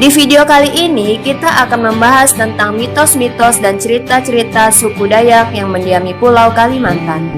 Di video kali ini kita akan membahas tentang mitos-mitos dan cerita-cerita suku Dayak yang mendiami Pulau Kalimantan.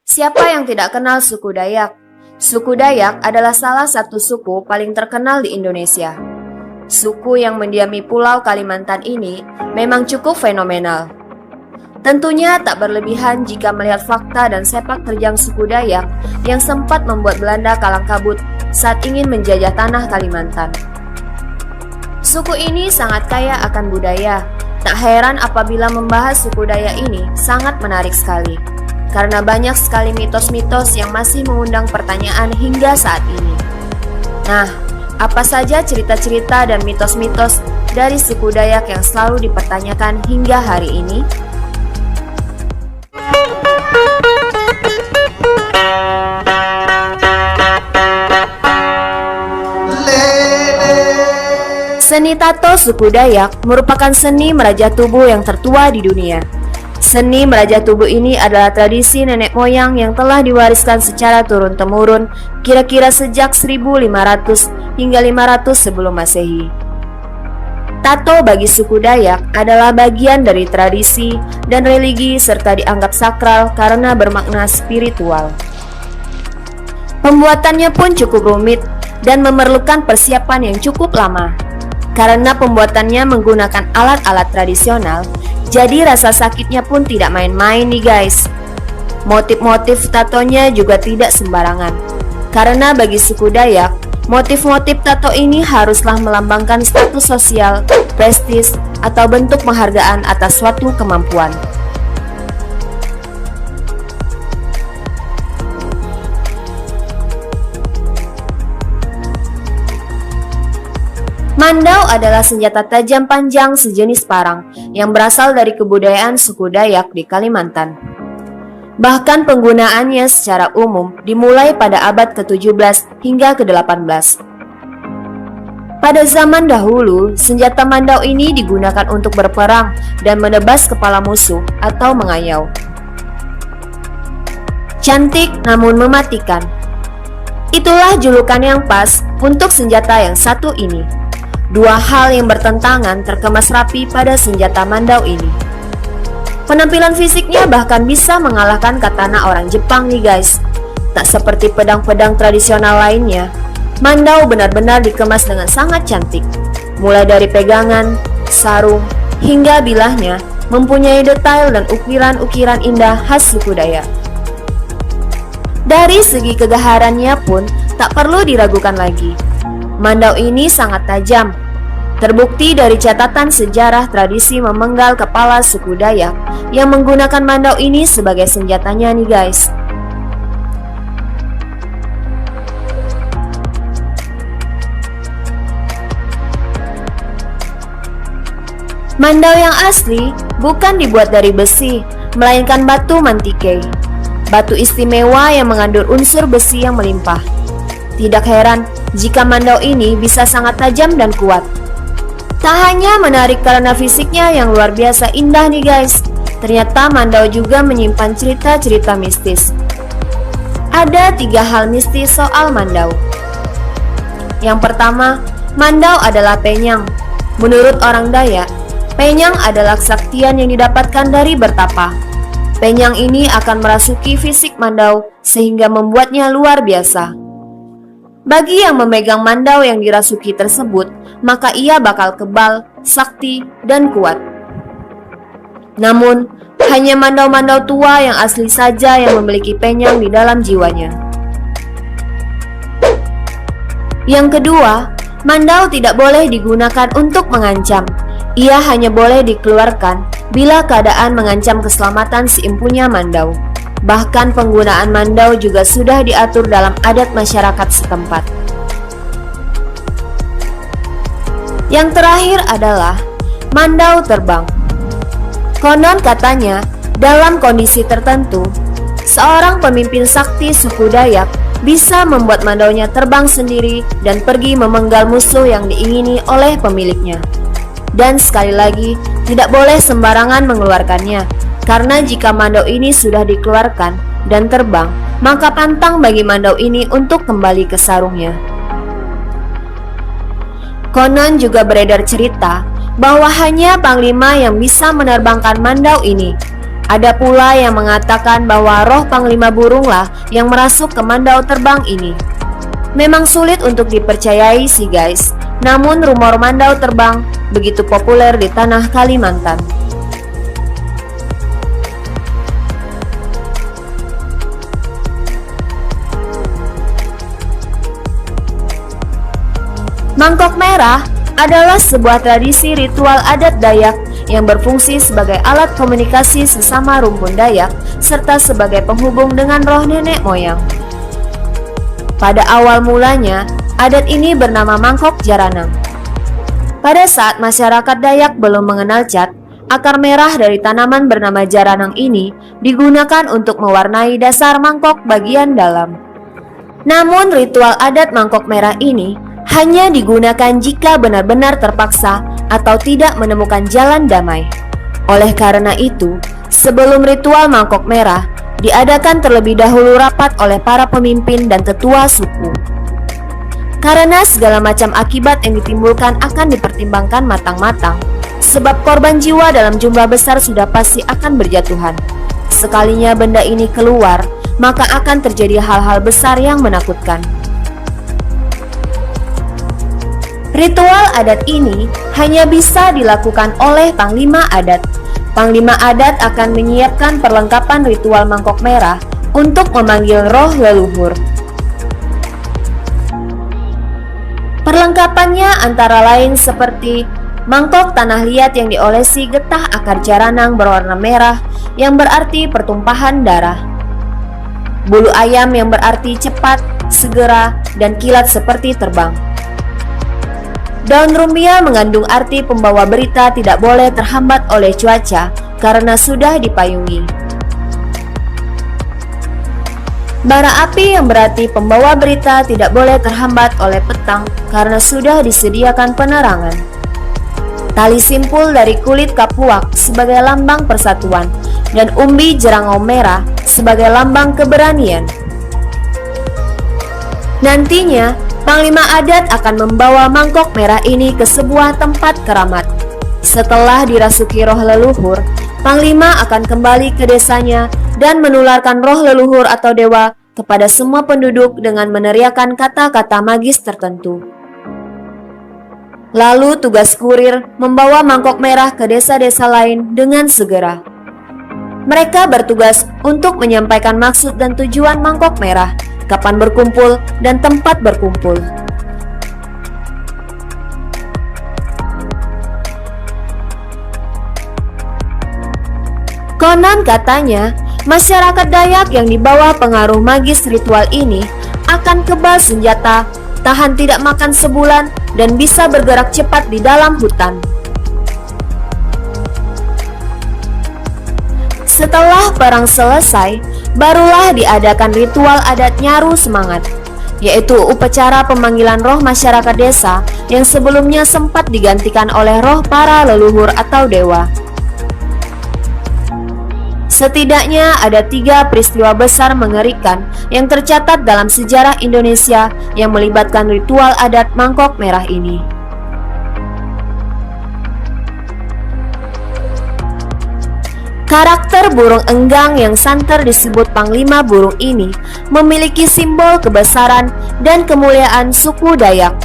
Siapa yang tidak kenal suku Dayak? Suku Dayak adalah salah satu suku paling terkenal di Indonesia. Suku yang mendiami Pulau Kalimantan ini memang cukup fenomenal. Tentunya tak berlebihan jika melihat fakta dan sepak terjang suku Dayak yang sempat membuat Belanda kalang kabut saat ingin menjajah tanah Kalimantan. Suku ini sangat kaya akan budaya. Tak heran apabila membahas suku Dayak ini sangat menarik sekali, karena banyak sekali mitos-mitos yang masih mengundang pertanyaan hingga saat ini. Nah, apa saja cerita-cerita dan mitos-mitos dari suku Dayak yang selalu dipertanyakan hingga hari ini? Seni tato suku Dayak merupakan seni merajah tubuh yang tertua di dunia. Seni merajah tubuh ini adalah tradisi nenek moyang yang telah diwariskan secara turun-temurun kira-kira sejak 1500 hingga 500 sebelum Masehi. Tato bagi suku Dayak adalah bagian dari tradisi dan religi serta dianggap sakral karena bermakna spiritual. Pembuatannya pun cukup rumit dan memerlukan persiapan yang cukup lama. Karena pembuatannya menggunakan alat-alat tradisional, jadi rasa sakitnya pun tidak main-main nih guys. Motif-motif tatonya juga tidak sembarangan. Karena bagi suku Dayak, motif-motif tato ini haruslah melambangkan status sosial, prestis, atau bentuk penghargaan atas suatu kemampuan. Mandau adalah senjata tajam panjang sejenis parang yang berasal dari kebudayaan suku Dayak di Kalimantan. Bahkan penggunaannya secara umum dimulai pada abad ke-17 hingga ke-18. Pada zaman dahulu, senjata mandau ini digunakan untuk berperang dan menebas kepala musuh atau mengayau. Cantik namun mematikan. Itulah julukan yang pas untuk senjata yang satu ini. Dua hal yang bertentangan terkemas rapi pada senjata mandau ini. Penampilan fisiknya bahkan bisa mengalahkan katana orang Jepang nih guys. Tak seperti pedang-pedang tradisional lainnya, mandau benar-benar dikemas dengan sangat cantik. Mulai dari pegangan, sarung, hingga bilahnya mempunyai detail dan ukiran-ukiran indah khas suku Dayak. Dari segi kegaharannya pun tak perlu diragukan lagi. Mandau ini sangat tajam. Terbukti dari catatan sejarah tradisi memenggal kepala suku Dayak yang menggunakan mandau ini sebagai senjatanya nih guys. Mandau yang asli bukan dibuat dari besi, melainkan batu mantikei. Batu istimewa yang mengandung unsur besi yang melimpah. Tidak heran jika mandau ini bisa sangat tajam dan kuat. Tak hanya menarik karena fisiknya yang luar biasa indah nih guys, ternyata mandau juga menyimpan cerita-cerita mistis. Ada 3 hal mistis soal mandau. Yang pertama, mandau adalah penyang. Menurut orang Dayak, penyang adalah kesaktian yang didapatkan dari bertapa. Penyang ini akan merasuki fisik mandau sehingga membuatnya luar biasa. Bagi yang memegang mandau yang dirasuki tersebut, maka ia bakal kebal, sakti, dan kuat. Namun, hanya mandau-mandau tua yang asli saja yang memiliki penyang di dalam jiwanya. Yang kedua, mandau tidak boleh digunakan untuk mengancam. Ia hanya boleh dikeluarkan bila keadaan mengancam keselamatan si empunya mandau. Bahkan penggunaan mandau juga sudah diatur dalam adat masyarakat setempat. Yang terakhir adalah mandau terbang. Konon katanya, dalam kondisi tertentu, seorang pemimpin sakti suku Dayak bisa membuat mandaunya terbang sendiri dan pergi memenggal musuh yang diingini oleh pemiliknya. Dan sekali lagi, tidak boleh sembarangan mengeluarkannya, karena jika mandau ini sudah dikeluarkan dan terbang, maka pantang bagi mandau ini untuk kembali ke sarungnya. Konon juga beredar cerita bahwa hanya Panglima yang bisa menerbangkan mandau ini. Ada pula yang mengatakan bahwa roh Panglima burunglah yang merasuk ke mandau terbang ini. Memang sulit untuk dipercayai sih guys, namun rumor mandau terbang begitu populer di tanah Kalimantan. Mangkok merah adalah sebuah tradisi ritual adat Dayak yang berfungsi sebagai alat komunikasi sesama rumpun Dayak serta sebagai penghubung dengan roh nenek moyang. Pada awal mulanya, adat ini bernama Mangkok Jaranang. Pada saat masyarakat Dayak belum mengenal cat, akar merah dari tanaman bernama jaranang ini digunakan untuk mewarnai dasar mangkok bagian dalam. Namun ritual adat mangkok merah ini hanya digunakan jika benar-benar terpaksa atau tidak menemukan jalan damai. Oleh karena itu, sebelum ritual mangkok merah, diadakan terlebih dahulu rapat oleh para pemimpin dan tetua suku. Karena segala macam akibat yang ditimbulkan akan dipertimbangkan matang-matang, sebab korban jiwa dalam jumlah besar sudah pasti akan berjatuhan. Sekalinya benda ini keluar, maka akan terjadi hal-hal besar yang menakutkan. Ritual adat ini hanya bisa dilakukan oleh Panglima Adat. Panglima Adat akan menyiapkan perlengkapan ritual mangkok merah untuk memanggil roh leluhur. Perlengkapannya antara lain seperti mangkok tanah liat yang diolesi getah akar jaranang berwarna merah yang berarti pertumpahan darah, bulu ayam yang berarti cepat, segera, dan kilat seperti terbang. Daun rumbia mengandung arti pembawa berita tidak boleh terhambat oleh cuaca karena sudah dipayungi. Bara api yang berarti pembawa berita tidak boleh terhambat oleh petang karena sudah disediakan penerangan. Tali simpul dari kulit kapuak sebagai lambang persatuan dan umbi jerangau merah sebagai lambang keberanian. Nantinya, Panglima Adat akan membawa mangkok merah ini ke sebuah tempat keramat. Setelah dirasuki roh leluhur, Panglima akan kembali ke desanya dan menularkan roh leluhur atau dewa kepada semua penduduk dengan meneriakkan kata-kata magis tertentu. Lalu tugas kurir membawa mangkok merah ke desa-desa lain dengan segera. Mereka bertugas untuk menyampaikan maksud dan tujuan mangkok merah, kapan berkumpul, dan tempat berkumpul. Konon katanya, masyarakat Dayak yang dibawa pengaruh magis ritual ini akan kebal senjata, tahan tidak makan sebulan, dan bisa bergerak cepat di dalam hutan. Setelah perang selesai, barulah diadakan ritual adat nyaru semangat, yaitu upacara pemanggilan roh masyarakat desa yang sebelumnya sempat digantikan oleh roh para leluhur atau dewa. Setidaknya ada 3 peristiwa besar mengerikan yang tercatat dalam sejarah Indonesia yang melibatkan ritual adat mangkok merah ini. Karakter burung enggang yang santer disebut Panglima burung ini memiliki simbol kebesaran dan kemuliaan suku Dayak.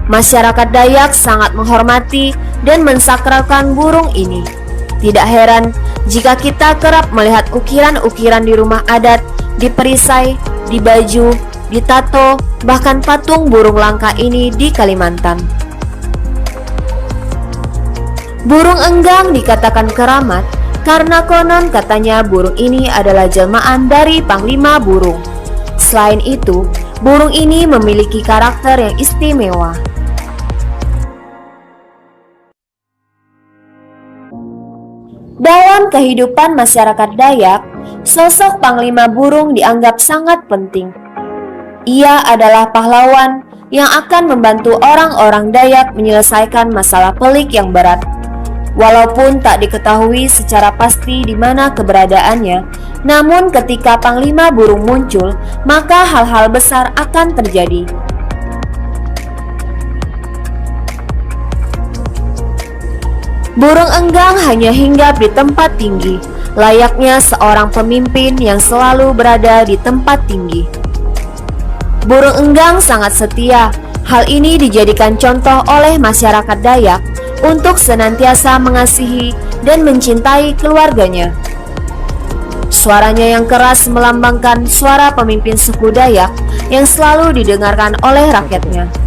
Masyarakat Dayak sangat menghormati dan mensakralkan burung ini. Tidak heran jika kita kerap melihat ukiran-ukiran di rumah adat, di perisai, di baju, di tato, bahkan patung burung langka ini di Kalimantan. Burung enggang dikatakan keramat karena konon katanya burung ini adalah jelmaan dari Panglima burung. Selain itu, burung ini memiliki karakter yang istimewa. Dalam kehidupan masyarakat Dayak, sosok Panglima burung dianggap sangat penting. Ia adalah pahlawan, yang akan membantu orang-orang Dayak menyelesaikan masalah pelik yang berat. Walaupun tak diketahui secara pasti di mana keberadaannya, namun ketika Panglima Burung muncul, maka hal-hal besar akan terjadi. Burung enggang hanya hinggap di tempat tinggi, layaknya seorang pemimpin yang selalu berada di tempat tinggi. Burung enggang sangat setia. Hal ini dijadikan contoh oleh masyarakat Dayak untuk senantiasa mengasihi dan mencintai keluarganya. Suaranya yang keras melambangkan suara pemimpin suku Dayak yang selalu didengarkan oleh rakyatnya.